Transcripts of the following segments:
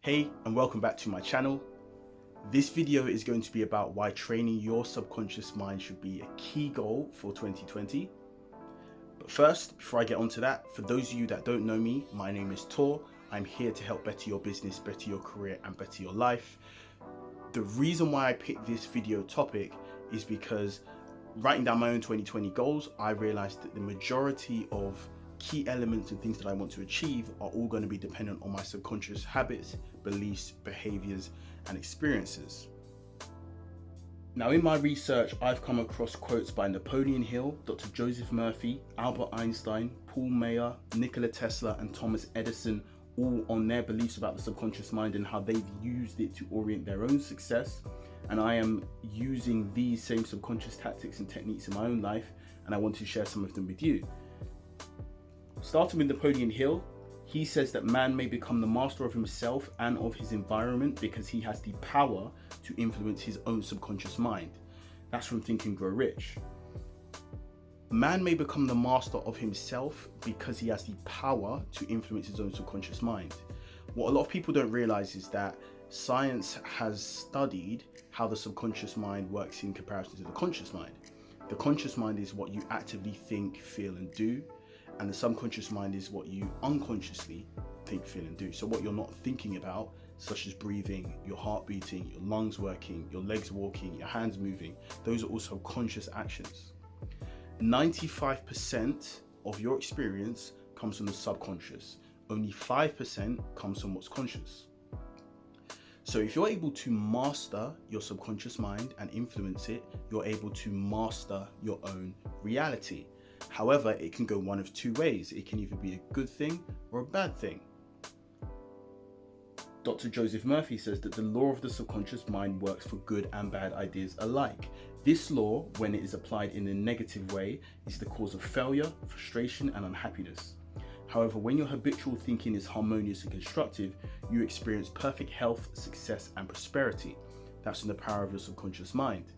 Hey, and welcome back to my channel. This video is going to be about why training your subconscious mind should be a key goal for 2020. But first, before I get onto that, for those of you that don't know me, my name is Tor. I'm here to help better your business, better your career, and better your life. The reason why I picked this video topic is because writing down my own 2020 goals, I realized that the majority of key elements and things that I want to achieve are all going to be dependent on my subconscious habits, beliefs, behaviors, and experiences. Now, in my research, I've come across quotes by Napoleon Hill, Dr. Joseph Murphy, Albert Einstein, Paul Meyer, Nikola Tesla, and Thomas Edison, all on their beliefs about the subconscious mind and how they've used it to orient their own success. And I am using these same subconscious tactics and techniques in my own life, and I want to share some of them with you. Starting with Napoleon Hill, he says that man may become the master of himself and of his environment because he has the power to influence his own subconscious mind. That's from Think and Grow Rich. Man may become the master of himself because he has the power to influence his own subconscious mind. What a lot of people don't realize is that science has studied how the subconscious mind works in comparison to the conscious mind. The conscious mind is what you actively think, feel, and do. And the subconscious mind is what you unconsciously think, feel, and do. So what you're not thinking about, such as breathing, your heart beating, your lungs working, your legs walking, your hands moving, those are also conscious actions. 95% of your experience comes from the subconscious. Only 5% comes from what's conscious. So if you're able to master your subconscious mind and influence it, you're able to master your own reality. However, it can go one of two ways. It can either be a good thing or a bad thing. Dr. Joseph Murphy says that the law of the subconscious mind works for good and bad ideas alike. This law, when it is applied in a negative way, is the cause of failure, frustration, and unhappiness. However, when your habitual thinking is harmonious and constructive, you experience perfect health, success, and prosperity. That's in the power of your subconscious mind.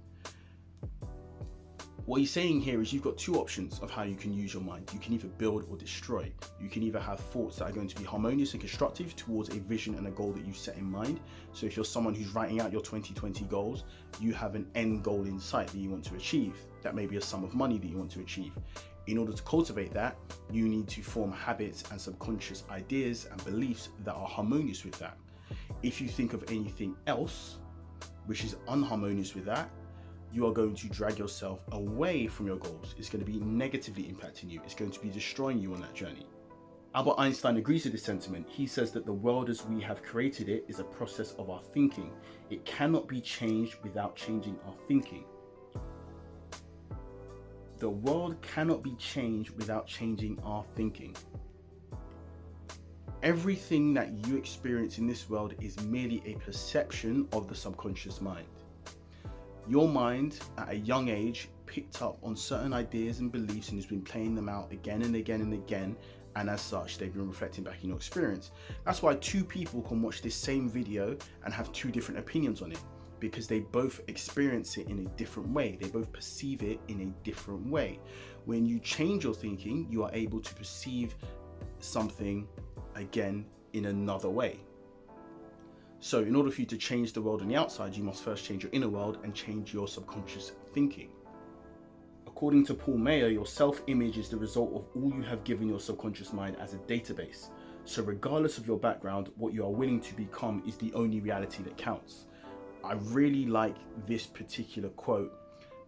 What he's saying here is you've got two options of how you can use your mind. You can either build or destroy. You can either have thoughts that are going to be harmonious and constructive towards a vision and a goal that you set in mind. So if you're someone who's writing out your 2020 goals, you have an end goal in sight that you want to achieve. That may be a sum of money that you want to achieve. In order to cultivate that, you need to form habits and subconscious ideas and beliefs that are harmonious with that. If you think of anything else, which is unharmonious with that, you are going to drag yourself away from your goals. It's going to be negatively impacting you. It's going to be destroying you on that journey. Albert Einstein agrees with this sentiment. He says that the world as we have created it is a process of our thinking. It cannot be changed without changing our thinking. The world cannot be changed without changing our thinking. Everything that you experience in this world is merely a perception of the subconscious mind. Your mind, at a young age, picked up on certain ideas and beliefs and has been playing them out again and again and again, and as such, they've been reflecting back in your experience. That's why two people can watch this same video and have two different opinions on it, because they both experience it in a different way. They both perceive it in a different way. When you change your thinking, you are able to perceive something again in another way. So in order for you to change the world on the outside, you must first change your inner world and change your subconscious thinking. According to Paul Meyer, your self-image is the result of all you have given your subconscious mind as a database. So regardless of your background, what you are willing to become is the only reality that counts. I really like this particular quote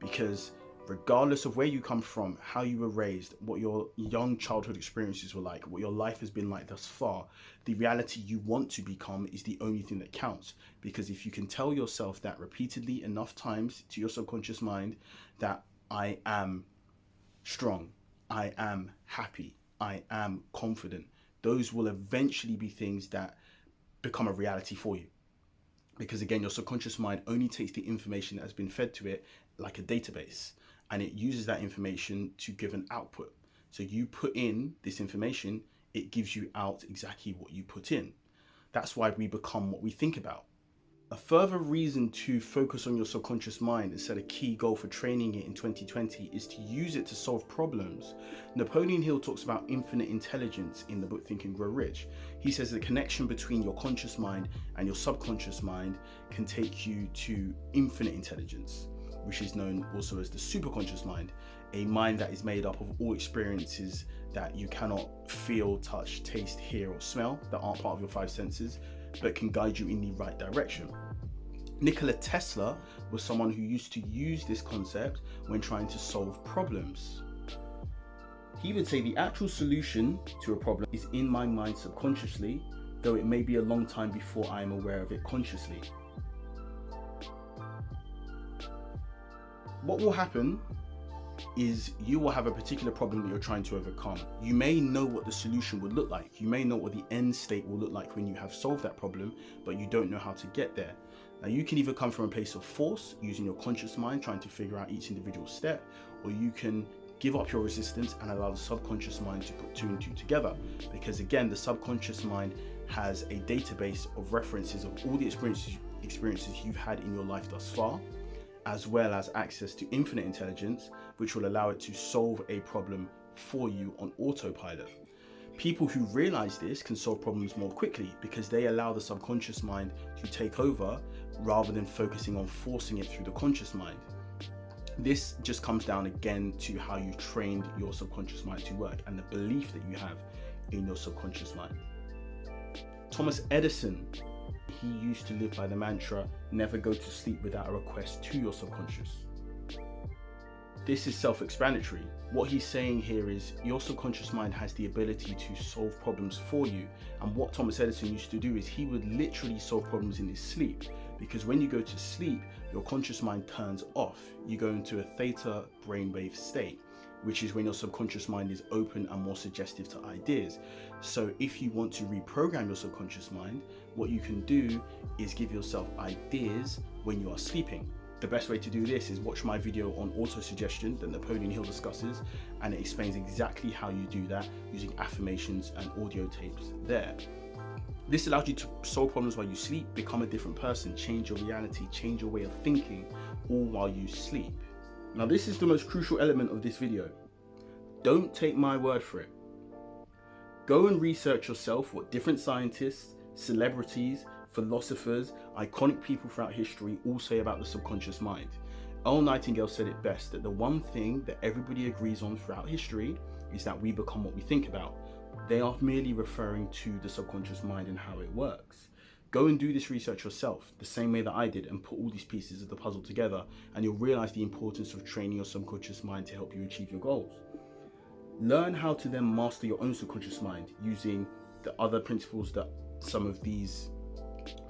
because regardless of where you come from, how you were raised, what your young childhood experiences were like, what your life has been like thus far, the reality you want to become is the only thing that counts. Because if you can tell yourself that repeatedly enough times to your subconscious mind that I am strong, I am happy, I am confident, those will eventually be things that become a reality for you. Because again, your subconscious mind only takes the information that has been fed to it like a database, and it uses that information to give an output. So you put in this information, it gives you out exactly what you put in. That's why we become what we think about. A further reason to focus on your subconscious mind and set a key goal for training it in 2020 is to use it to solve problems. Napoleon Hill talks about infinite intelligence in the book Think and Grow Rich. He says the connection between your conscious mind and your subconscious mind can take you to infinite intelligence, which is known also as the superconscious mind, a mind that is made up of all experiences that you cannot feel, touch, taste, hear, or smell, that aren't part of your five senses, but can guide you in the right direction. Nikola Tesla was someone who used to use this concept when trying to solve problems. He would say the actual solution to a problem is in my mind subconsciously, though it may be a long time before I am aware of it consciously. What will happen is you will have a particular problem that you're trying to overcome. You may know what the solution would look like. You may know what the end state will look like when you have solved that problem, but you don't know how to get there. Now, you can either come from a place of force, using your conscious mind, trying to figure out each individual step, or you can give up your resistance and allow the subconscious mind to put two and two together. Because again, the subconscious mind has a database of references of all the experiences you've had in your life thus far, as well as access to infinite intelligence, which will allow it to solve a problem for you on autopilot. People who realize this can solve problems more quickly because they allow the subconscious mind to take over rather than focusing on forcing it through the conscious mind. This just comes down again to how you trained your subconscious mind to work and the belief that you have in your subconscious mind. Thomas Edison, he used to live by the mantra, never go to sleep without a request to your subconscious. This is self-explanatory. What he's saying here is your subconscious mind has the ability to solve problems for you. And what Thomas Edison used to do is he would literally solve problems in his sleep. Because when you go to sleep, your conscious mind turns off. You go into a theta brainwave state, which is when your subconscious mind is open and more suggestive to ideas. So if you want to reprogram your subconscious mind, what you can do is give yourself ideas when you are sleeping. The best way to do this is watch my video on auto-suggestion that Napoleon Hill discusses, and it explains exactly how you do that using affirmations and audio tapes there. This allows you to solve problems while you sleep, become a different person, change your reality, change your way of thinking, all while you sleep. Now, this is the most crucial element of this video. Don't take my word for it. Go and research yourself what different scientists, celebrities, philosophers, iconic people throughout history all say about the subconscious mind. Earl Nightingale said it best, that the one thing that everybody agrees on throughout history is that we become what we think about. They are merely referring to the subconscious mind and how it works. Go and do this research yourself, the same way that I did, and put all these pieces of the puzzle together, and you'll realize the importance of training your subconscious mind to help you achieve your goals. Learn how to then master your own subconscious mind using the other principles that some of these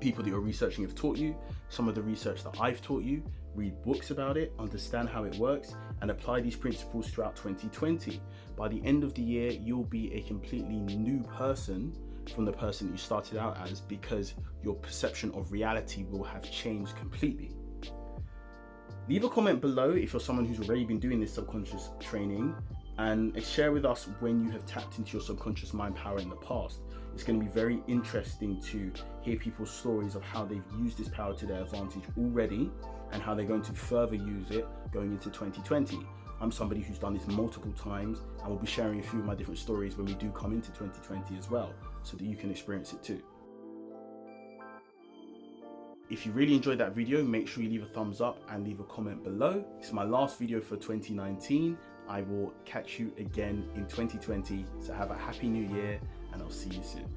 people that you're researching have taught you, some of the research that I've taught you. Read books about it, understand how it works, and apply these principles throughout 2020. By the end of the year, you'll be a completely new person from the person that you started out as, because your perception of reality will have changed completely. Leave a comment below if you're someone who's already been doing this subconscious training, and share with us when you have tapped into your subconscious mind power in the past. It's going to be very interesting to hear people's stories of how they've used this power to their advantage already and how they're going to further use it going into 2020. I'm somebody who's done this multiple times, and will be sharing a few of my different stories when we do come into 2020 as well, so that you can experience it too. If you really enjoyed that video, make sure you leave a thumbs up and leave a comment below. It's my last video for 2019. I will catch you again in 2020. So have a happy new year, and I'll see you soon.